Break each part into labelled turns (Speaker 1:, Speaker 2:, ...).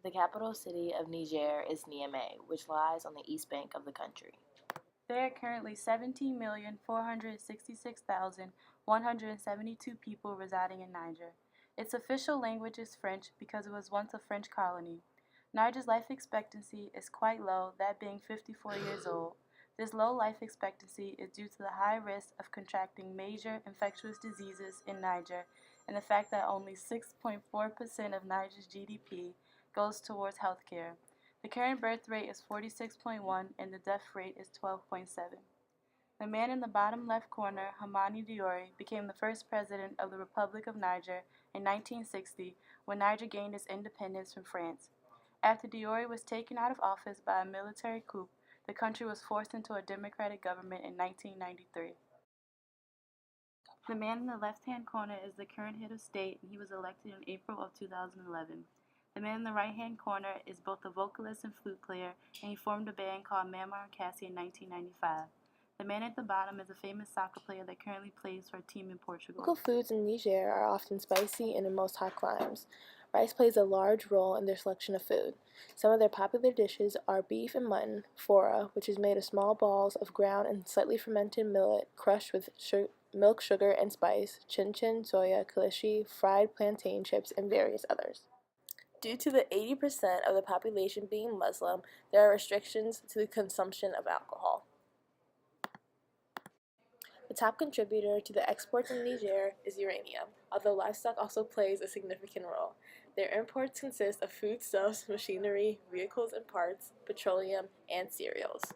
Speaker 1: The capital city of Niger is Niamey, which lies on the east bank of the country.
Speaker 2: There are currently 17,466,172 people residing in Niger. Its official language is French because it was once a French colony. Niger's life expectancy is quite low, that being 54 years old. This low life expectancy is due to the high risk of contracting major infectious diseases in Niger and the fact that only 6.4% of Niger's GDP goes towards healthcare. The current birth rate is 46.1 and the death rate is 12.7. The man in the bottom left corner, Hamani Diori, became the first president of the Republic of Niger in 1960 when Niger gained its independence from France. After Diori was taken out of office by a military coup, the country was forced into a democratic government in 1993. The man in the left-hand corner is the current head of state, and he was elected in April of 2011. The man in the right-hand corner is both a vocalist and flute player, and he formed a band called Mamar and Cassie in 1995. The man at the bottom is a famous soccer player that currently plays for a team in Portugal.
Speaker 3: Local foods in Niger are often spicy and in most hot climes. Rice plays a large role in their selection of food. Some of their popular dishes are beef and mutton, fora, which is made of small balls of ground and slightly fermented millet crushed with milk, sugar, and spice, chin-chin, soya, kilishi, fried plantain chips, and various others. Due to the 80% of the population being Muslim, there are restrictions to the consumption of alcohol. The top contributor to the exports in Niger is uranium, although livestock also plays a significant role. Their imports consist of foodstuffs, machinery, vehicles and parts, petroleum, and cereals.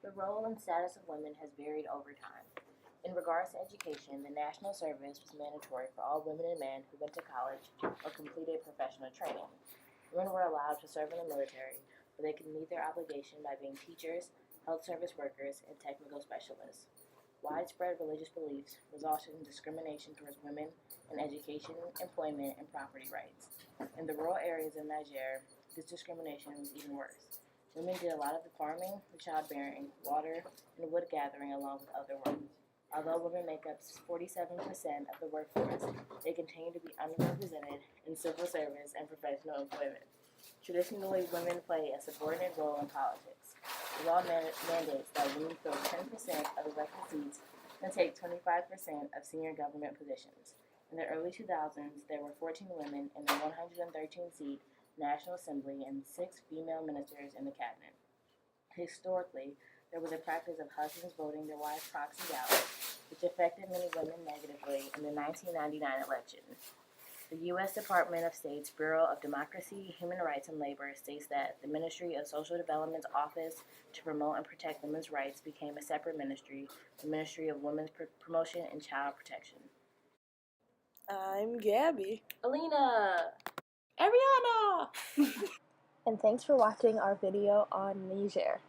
Speaker 1: The role and status of women has varied over time. In regards to education, the national service was mandatory for all women and men who went to college or completed professional training. Women were allowed to serve in the military, where they could meet their obligation by being teachers, health service workers, and technical specialists. Widespread religious beliefs resulted in discrimination towards women in education, employment, and property rights. In the rural areas of Niger, this discrimination was even worse. Women did a lot of the farming, the childbearing, water, and wood gathering along with other work. Although women make up 47% of the workforce, they continue to be underrepresented in civil service and professional employment. Traditionally, women play a subordinate role in politics. The law mandates that women fill 10% of elected seats and take 25% of senior government positions. In the early 2000s, there were 14 women in the 113-seat National Assembly and 6 female ministers in the cabinet. Historically, there was a practice of husbands voting their wives' proxies out, which affected many women negatively in the 1999 election. The U.S. Department of State's Bureau of Democracy, Human Rights, and Labor states that the Ministry of Social Development's Office to Promote and Protect Women's Rights became a separate ministry, the Ministry of Women's Promotion and Child Protection.
Speaker 3: I'm Gabby.
Speaker 1: Alina!
Speaker 3: Ariana! And thanks for watching our video on Niger.